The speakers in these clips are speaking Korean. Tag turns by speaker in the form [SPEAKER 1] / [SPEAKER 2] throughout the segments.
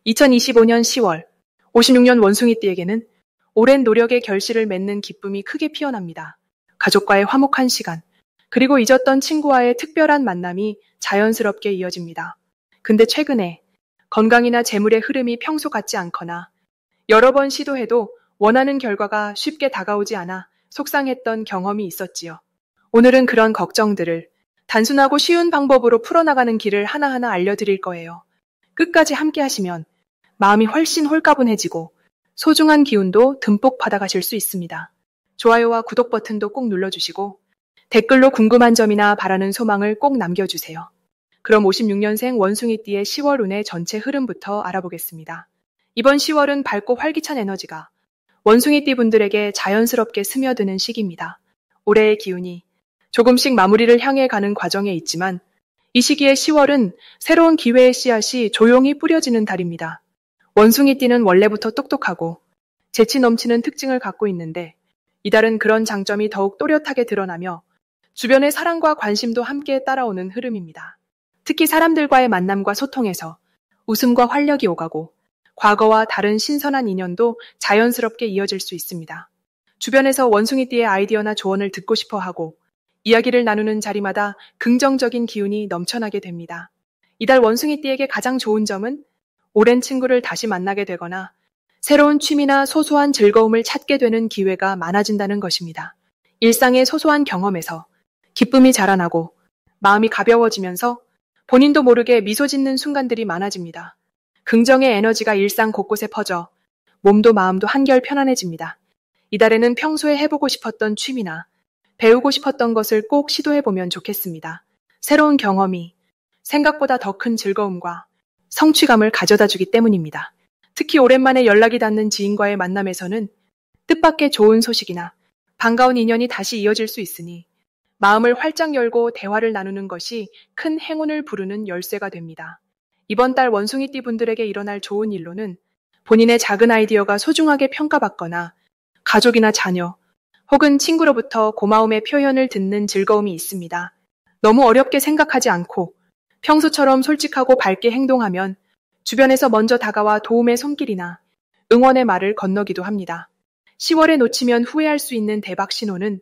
[SPEAKER 1] 2025년 10월, 56년 원숭이띠에게는 오랜 노력의 결실을 맺는 기쁨이 크게 피어납니다. 가족과의 화목한 시간, 그리고 잊었던 친구와의 특별한 만남이 자연스럽게 이어집니다. 근데 최근에 건강이나 재물의 흐름이 평소 같지 않거나 여러 번 시도해도 원하는 결과가 쉽게 다가오지 않아 속상했던 경험이 있었지요. 오늘은 그런 걱정들을 단순하고 쉬운 방법으로 풀어나가는 길을 하나하나 알려드릴 거예요. 끝까지 함께 하시면 마음이 훨씬 홀가분해지고 소중한 기운도 듬뿍 받아가실 수 있습니다. 좋아요와 구독 버튼도 꼭 눌러주시고 댓글로 궁금한 점이나 바라는 소망을 꼭 남겨주세요. 그럼 56년생 원숭이띠의 10월 운의 전체 흐름부터 알아보겠습니다. 이번 10월은 밝고 활기찬 에너지가 원숭이띠 분들에게 자연스럽게 스며드는 시기입니다. 올해의 기운이 조금씩 마무리를 향해 가는 과정에 있지만 이 시기의 10월은 새로운 기회의 씨앗이 조용히 뿌려지는 달입니다. 원숭이띠는 원래부터 똑똑하고 재치 넘치는 특징을 갖고 있는데 이달은 그런 장점이 더욱 또렷하게 드러나며 주변의 사랑과 관심도 함께 따라오는 흐름입니다. 특히 사람들과의 만남과 소통에서 웃음과 활력이 오가고 과거와 다른 신선한 인연도 자연스럽게 이어질 수 있습니다. 주변에서 원숭이띠의 아이디어나 조언을 듣고 싶어 하고 이야기를 나누는 자리마다 긍정적인 기운이 넘쳐나게 됩니다. 이달 원숭이띠에게 가장 좋은 점은 오랜 친구를 다시 만나게 되거나 새로운 취미나 소소한 즐거움을 찾게 되는 기회가 많아진다는 것입니다. 일상의 소소한 경험에서 기쁨이 자라나고 마음이 가벼워지면서 본인도 모르게 미소 짓는 순간들이 많아집니다. 긍정의 에너지가 일상 곳곳에 퍼져 몸도 마음도 한결 편안해집니다. 이달에는 평소에 해보고 싶었던 취미나 배우고 싶었던 것을 꼭 시도해보면 좋겠습니다. 새로운 경험이 생각보다 더 큰 즐거움과 성취감을 가져다 주기 때문입니다. 특히 오랜만에 연락이 닿는 지인과의 만남에서는 뜻밖의 좋은 소식이나 반가운 인연이 다시 이어질 수 있으니 마음을 활짝 열고 대화를 나누는 것이 큰 행운을 부르는 열쇠가 됩니다. 이번 달 원숭이띠 분들에게 일어날 좋은 일로는 본인의 작은 아이디어가 소중하게 평가받거나 가족이나 자녀 혹은 친구로부터 고마움의 표현을 듣는 즐거움이 있습니다. 너무 어렵게 생각하지 않고 평소처럼 솔직하고 밝게 행동하면 주변에서 먼저 다가와 도움의 손길이나 응원의 말을 건너기도 합니다. 10월에 놓치면 후회할 수 있는 대박 신호는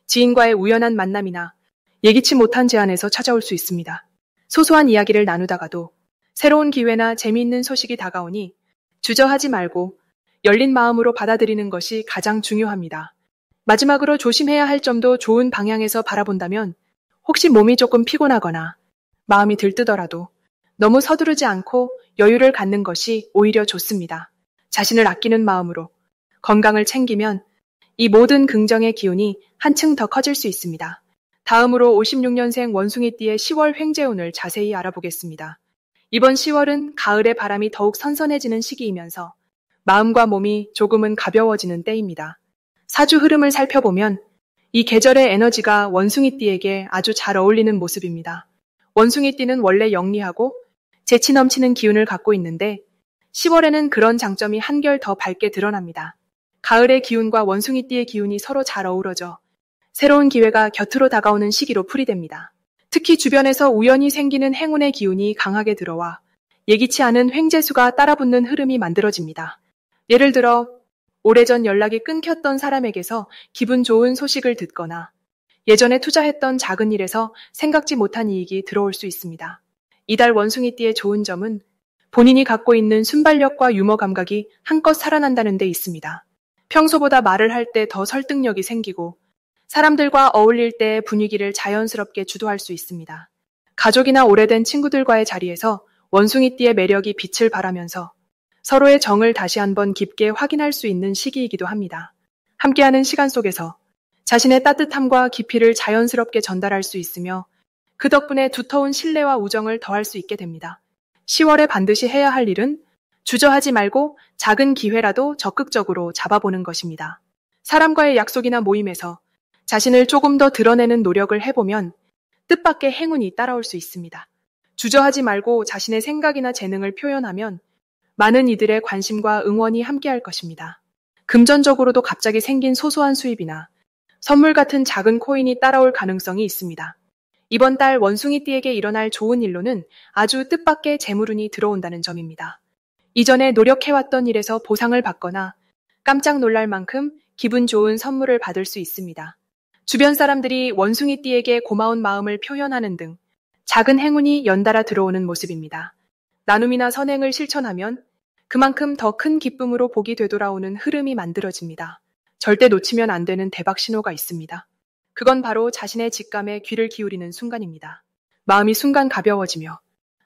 [SPEAKER 1] 지인과의 우연한 만남이나 예기치 못한 제안에서 찾아올 수 있습니다. 소소한 이야기를 나누다가도 새로운 기회나 재미있는 소식이 다가오니 주저하지 말고 열린 마음으로 받아들이는 것이 가장 중요합니다. 마지막으로 조심해야 할 점도 좋은 방향에서 바라본다면 혹시 몸이 조금 피곤하거나 마음이 들뜨더라도 너무 서두르지 않고 여유를 갖는 것이 오히려 좋습니다. 자신을 아끼는 마음으로 건강을 챙기면 이 모든 긍정의 기운이 한층 더 커질 수 있습니다. 다음으로 56년생 원숭이띠의 10월 횡재운을 자세히 알아보겠습니다. 이번 10월은 가을의 바람이 더욱 선선해지는 시기이면서 마음과 몸이 조금은 가벼워지는 때입니다. 사주 흐름을 살펴보면 이 계절의 에너지가 원숭이띠에게 아주 잘 어울리는 모습입니다. 원숭이띠는 원래 영리하고 재치 넘치는 기운을 갖고 있는데 10월에는 그런 장점이 한결 더 밝게 드러납니다. 가을의 기운과 원숭이띠의 기운이 서로 잘 어우러져 새로운 기회가 곁으로 다가오는 시기로 풀이됩니다. 특히 주변에서 우연히 생기는 행운의 기운이 강하게 들어와 예기치 않은 횡재수가 따라붙는 흐름이 만들어집니다. 예를 들어 오래전 연락이 끊겼던 사람에게서 기분 좋은 소식을 듣거나 예전에 투자했던 작은 일에서 생각지 못한 이익이 들어올 수 있습니다. 이달 원숭이띠의 좋은 점은 본인이 갖고 있는 순발력과 유머 감각이 한껏 살아난다는 데 있습니다. 평소보다 말을 할 때 더 설득력이 생기고 사람들과 어울릴 때 분위기를 자연스럽게 주도할 수 있습니다. 가족이나 오래된 친구들과의 자리에서 원숭이띠의 매력이 빛을 발하면서 서로의 정을 다시 한번 깊게 확인할 수 있는 시기이기도 합니다. 함께하는 시간 속에서 자신의 따뜻함과 깊이를 자연스럽게 전달할 수 있으며 그 덕분에 두터운 신뢰와 우정을 더할 수 있게 됩니다. 10월에 반드시 해야 할 일은 주저하지 말고 작은 기회라도 적극적으로 잡아보는 것입니다. 사람과의 약속이나 모임에서 자신을 조금 더 드러내는 노력을 해보면 뜻밖의 행운이 따라올 수 있습니다. 주저하지 말고 자신의 생각이나 재능을 표현하면 많은 이들의 관심과 응원이 함께할 것입니다. 금전적으로도 갑자기 생긴 소소한 수입이나 선물 같은 작은 코인이 따라올 가능성이 있습니다. 이번 달 원숭이띠에게 일어날 좋은 일로는 아주 뜻밖의 재물운이 들어온다는 점입니다. 이전에 노력해왔던 일에서 보상을 받거나 깜짝 놀랄 만큼 기분 좋은 선물을 받을 수 있습니다. 주변 사람들이 원숭이띠에게 고마운 마음을 표현하는 등 작은 행운이 연달아 들어오는 모습입니다. 나눔이나 선행을 실천하면 그만큼 더 큰 기쁨으로 복이 되돌아오는 흐름이 만들어집니다. 절대 놓치면 안 되는 대박 신호가 있습니다. 그건 바로 자신의 직감에 귀를 기울이는 순간입니다. 마음이 순간 가벼워지며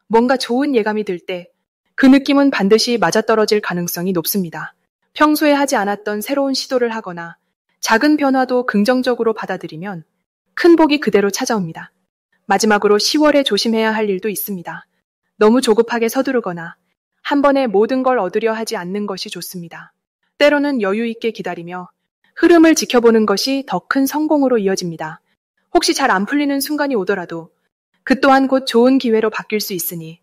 [SPEAKER 1] 뭔가 좋은 예감이 들 때 그 느낌은 반드시 맞아떨어질 가능성이 높습니다. 평소에 하지 않았던 새로운 시도를 하거나 작은 변화도 긍정적으로 받아들이면 큰 복이 그대로 찾아옵니다. 마지막으로 10월에 조심해야 할 일도 있습니다. 너무 조급하게 서두르거나 한 번에 모든 걸 얻으려 하지 않는 것이 좋습니다. 때로는 여유 있게 기다리며 흐름을 지켜보는 것이 더 큰 성공으로 이어집니다. 혹시 잘 안 풀리는 순간이 오더라도 그 또한 곧 좋은 기회로 바뀔 수 있으니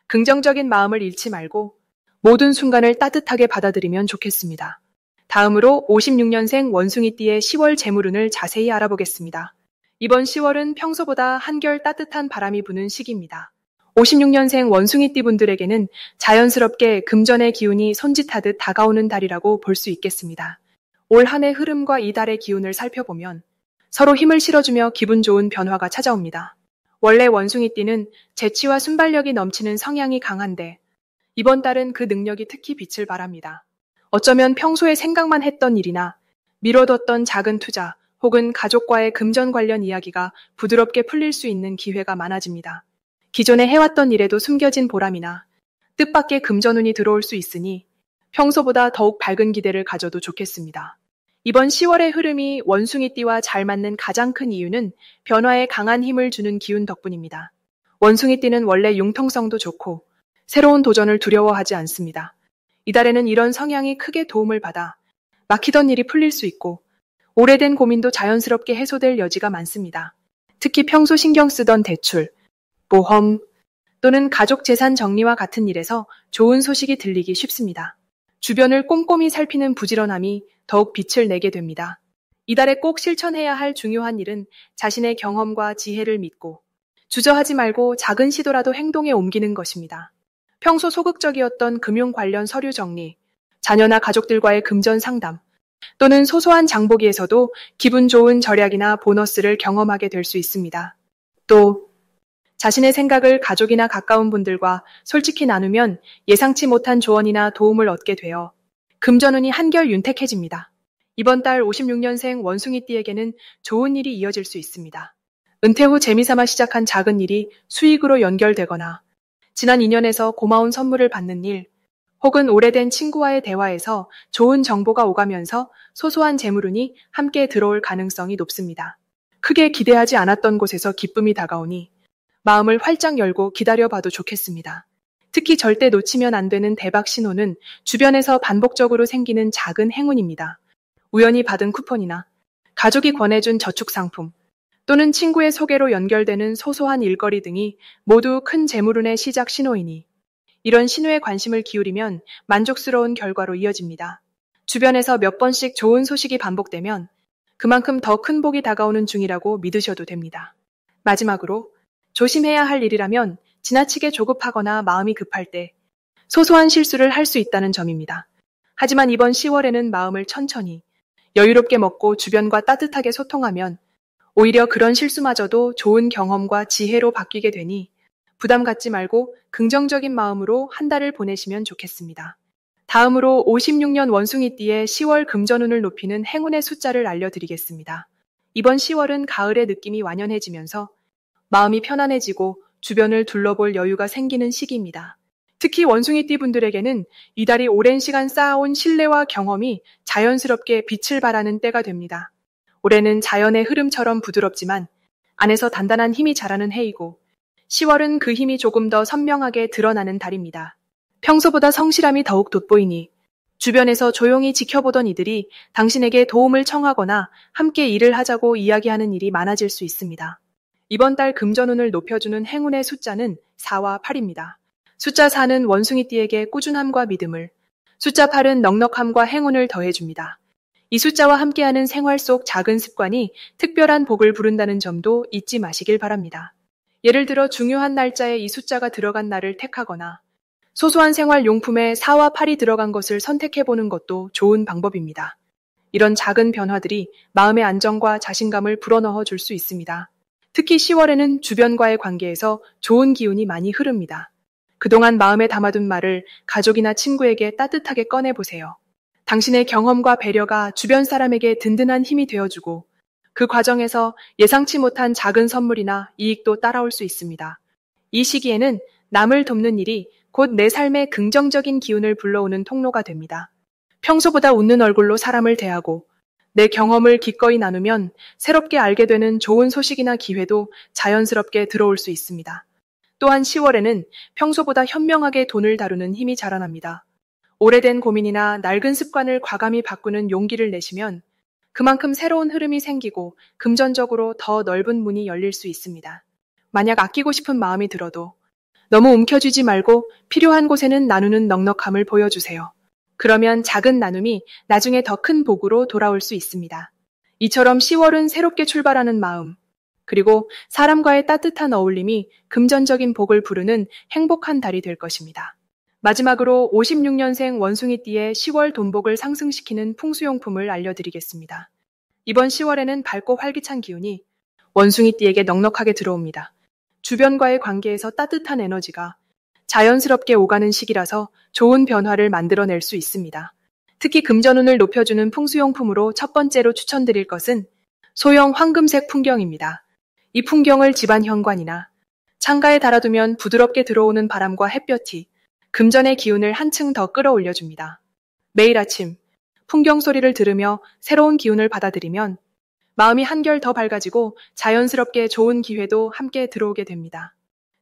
[SPEAKER 1] 긍정적인 마음을 잃지 말고 모든 순간을 따뜻하게 받아들이면 좋겠습니다. 다음으로 56년생 원숭이띠의 10월 재물운을 자세히 알아보겠습니다. 이번 10월은 평소보다 한결 따뜻한 바람이 부는 시기입니다. 56년생 원숭이띠 분들에게는 자연스럽게 금전의 기운이 손짓하듯 다가오는 달이라고 볼 수 있겠습니다. 올 한 해 흐름과 이 달의 기운을 살펴보면 서로 힘을 실어주며 기분 좋은 변화가 찾아옵니다. 원래 원숭이띠는 재치와 순발력이 넘치는 성향이 강한데 이번 달은 그 능력이 특히 빛을 발합니다. 어쩌면 평소에 생각만 했던 일이나 미뤄뒀던 작은 투자 혹은 가족과의 금전 관련 이야기가 부드럽게 풀릴 수 있는 기회가 많아집니다. 기존에 해왔던 일에도 숨겨진 보람이나 뜻밖의 금전운이 들어올 수 있으니 평소보다 더욱 밝은 기대를 가져도 좋겠습니다. 이번 10월의 흐름이 원숭이띠와 잘 맞는 가장 큰 이유는 변화에 강한 힘을 주는 기운 덕분입니다. 원숭이띠는 원래 융통성도 좋고 새로운 도전을 두려워하지 않습니다. 이달에는 이런 성향이 크게 도움을 받아 막히던 일이 풀릴 수 있고 오래된 고민도 자연스럽게 해소될 여지가 많습니다. 특히 평소 신경 쓰던 대출, 보험 또는 가족 재산 정리와 같은 일에서 좋은 소식이 들리기 쉽습니다. 주변을 꼼꼼히 살피는 부지런함이 더욱 빛을 내게 됩니다. 이달에 꼭 실천해야 할 중요한 일은 자신의 경험과 지혜를 믿고 주저하지 말고 작은 시도라도 행동에 옮기는 것입니다. 평소 소극적이었던 금융 관련 서류 정리, 자녀나 가족들과의 금전 상담, 또는 소소한 장보기에서도 기분 좋은 절약이나 보너스를 경험하게 될 수 있습니다. 또 자신의 생각을 가족이나 가까운 분들과 솔직히 나누면 예상치 못한 조언이나 도움을 얻게 되어 금전운이 한결 윤택해집니다. 이번 달 56년생 원숭이띠에게는 좋은 일이 이어질 수 있습니다. 은퇴 후 재미삼아 시작한 작은 일이 수익으로 연결되거나 지난 인연에서 고마운 선물을 받는 일, 혹은 오래된 친구와의 대화에서 좋은 정보가 오가면서 소소한 재물운이 함께 들어올 가능성이 높습니다. 크게 기대하지 않았던 곳에서 기쁨이 다가오니 마음을 활짝 열고 기다려봐도 좋겠습니다. 특히 절대 놓치면 안 되는 대박 신호는 주변에서 반복적으로 생기는 작은 행운입니다. 우연히 받은 쿠폰이나 가족이 권해준 저축상품 또는 친구의 소개로 연결되는 소소한 일거리 등이 모두 큰 재물운의 시작 신호이니 이런 신호에 관심을 기울이면 만족스러운 결과로 이어집니다. 주변에서 몇 번씩 좋은 소식이 반복되면 그만큼 더 큰 복이 다가오는 중이라고 믿으셔도 됩니다. 마지막으로 조심해야 할 일이라면 지나치게 조급하거나 마음이 급할 때 소소한 실수를 할 수 있다는 점입니다. 하지만 이번 10월에는 마음을 천천히 여유롭게 먹고 주변과 따뜻하게 소통하면 오히려 그런 실수마저도 좋은 경험과 지혜로 바뀌게 되니 부담 갖지 말고 긍정적인 마음으로 한 달을 보내시면 좋겠습니다. 다음으로 56년 원숭이띠의 10월 금전운을 높이는 행운의 숫자를 알려드리겠습니다. 이번 10월은 가을의 느낌이 완연해지면서 마음이 편안해지고 주변을 둘러볼 여유가 생기는 시기입니다. 특히 원숭이띠 분들에게는 이달이 오랜 시간 쌓아온 신뢰와 경험이 자연스럽게 빛을 발하는 때가 됩니다. 올해는 자연의 흐름처럼 부드럽지만 안에서 단단한 힘이 자라는 해이고 10월은 그 힘이 조금 더 선명하게 드러나는 달입니다. 평소보다 성실함이 더욱 돋보이니 주변에서 조용히 지켜보던 이들이 당신에게 도움을 청하거나 함께 일을 하자고 이야기하는 일이 많아질 수 있습니다. 이번 달 금전운을 높여주는 행운의 숫자는 4와 8입니다. 숫자 4는 원숭이띠에게 꾸준함과 믿음을, 숫자 8은 넉넉함과 행운을 더해줍니다. 이 숫자와 함께하는 생활 속 작은 습관이 특별한 복을 부른다는 점도 잊지 마시길 바랍니다. 예를 들어 중요한 날짜에 이 숫자가 들어간 날을 택하거나 소소한 생활용품에 4와 8이 들어간 것을 선택해보는 것도 좋은 방법입니다. 이런 작은 변화들이 마음의 안정과 자신감을 불어넣어 줄 수 있습니다. 특히 10월에는 주변과의 관계에서 좋은 기운이 많이 흐릅니다. 그동안 마음에 담아둔 말을 가족이나 친구에게 따뜻하게 꺼내보세요. 당신의 경험과 배려가 주변 사람에게 든든한 힘이 되어주고 그 과정에서 예상치 못한 작은 선물이나 이익도 따라올 수 있습니다. 이 시기에는 남을 돕는 일이 곧 내 삶에 긍정적인 기운을 불러오는 통로가 됩니다. 평소보다 웃는 얼굴로 사람을 대하고 내 경험을 기꺼이 나누면 새롭게 알게 되는 좋은 소식이나 기회도 자연스럽게 들어올 수 있습니다. 또한 10월에는 평소보다 현명하게 돈을 다루는 힘이 자라납니다. 오래된 고민이나 낡은 습관을 과감히 바꾸는 용기를 내시면 그만큼 새로운 흐름이 생기고 금전적으로 더 넓은 문이 열릴 수 있습니다. 만약 아끼고 싶은 마음이 들어도 너무 움켜쥐지 말고 필요한 곳에는 나누는 넉넉함을 보여주세요. 그러면 작은 나눔이 나중에 더 큰 복으로 돌아올 수 있습니다. 이처럼 10월은 새롭게 출발하는 마음, 그리고 사람과의 따뜻한 어울림이 금전적인 복을 부르는 행복한 달이 될 것입니다. 마지막으로 56년생 원숭이띠의 10월 돈복을 상승시키는 풍수용품을 알려드리겠습니다. 이번 10월에는 밝고 활기찬 기운이 원숭이띠에게 넉넉하게 들어옵니다. 주변과의 관계에서 따뜻한 에너지가 자연스럽게 오가는 시기라서 좋은 변화를 만들어낼 수 있습니다. 특히 금전운을 높여주는 풍수용품으로 첫 번째로 추천드릴 것은 소형 황금색 풍경입니다. 이 풍경을 집안 현관이나 창가에 달아두면 부드럽게 들어오는 바람과 햇볕이 금전의 기운을 한층 더 끌어올려줍니다. 매일 아침 풍경 소리를 들으며 새로운 기운을 받아들이면 마음이 한결 더 밝아지고 자연스럽게 좋은 기회도 함께 들어오게 됩니다.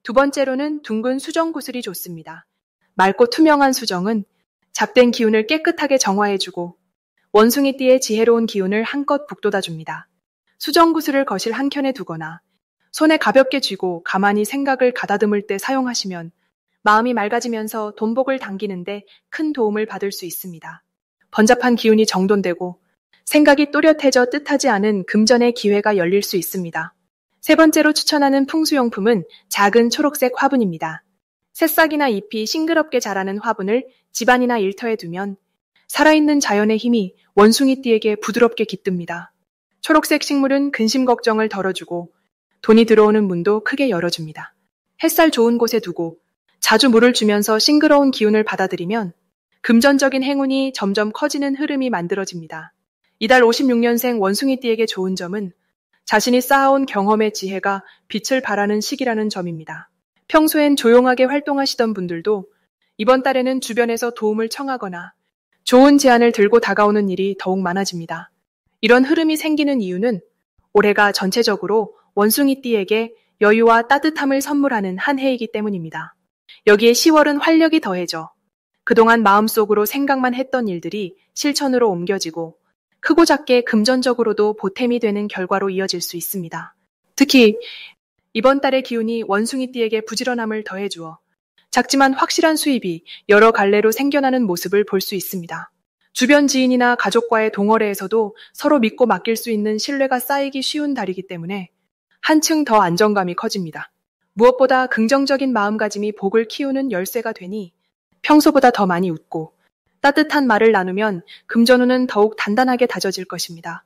[SPEAKER 1] 두 번째로는 둥근 수정 구슬이 좋습니다. 맑고 투명한 수정은 잡된 기운을 깨끗하게 정화해주고 원숭이띠의 지혜로운 기운을 한껏 북돋아줍니다. 수정 구슬을 거실 한켠에 두거나 손에 가볍게 쥐고 가만히 생각을 가다듬을 때 사용하시면 마음이 맑아지면서 돈복을 당기는데 큰 도움을 받을 수 있습니다. 번잡한 기운이 정돈되고 생각이 또렷해져 뜻하지 않은 금전의 기회가 열릴 수 있습니다. 세 번째로 추천하는 풍수용품은 작은 초록색 화분입니다. 새싹이나 잎이 싱그럽게 자라는 화분을 집안이나 일터에 두면 살아있는 자연의 힘이 원숭이띠에게 부드럽게 깃듭니다. 초록색 식물은 근심 걱정을 덜어주고 돈이 들어오는 문도 크게 열어줍니다. 햇살 좋은 곳에 두고 자주 물을 주면서 싱그러운 기운을 받아들이면 금전적인 행운이 점점 커지는 흐름이 만들어집니다. 이달 56년생 원숭이띠에게 좋은 점은 자신이 쌓아온 경험의 지혜가 빛을 발하는 시기라는 점입니다. 평소엔 조용하게 활동하시던 분들도 이번 달에는 주변에서 도움을 청하거나 좋은 제안을 들고 다가오는 일이 더욱 많아집니다. 이런 흐름이 생기는 이유는 올해가 전체적으로 원숭이띠에게 여유와 따뜻함을 선물하는 한 해이기 때문입니다. 여기에 10월은 활력이 더해져 그동안 마음속으로 생각만 했던 일들이 실천으로 옮겨지고 크고 작게 금전적으로도 보탬이 되는 결과로 이어질 수 있습니다. 특히 이번 달의 기운이 원숭이띠에게 부지런함을 더해주어 작지만 확실한 수입이 여러 갈래로 생겨나는 모습을 볼 수 있습니다. 주변 지인이나 가족과의 동어래에서도 서로 믿고 맡길 수 있는 신뢰가 쌓이기 쉬운 달이기 때문에 한층 더 안정감이 커집니다. 무엇보다 긍정적인 마음가짐이 복을 키우는 열쇠가 되니 평소보다 더 많이 웃고 따뜻한 말을 나누면 금전운은 더욱 단단하게 다져질 것입니다.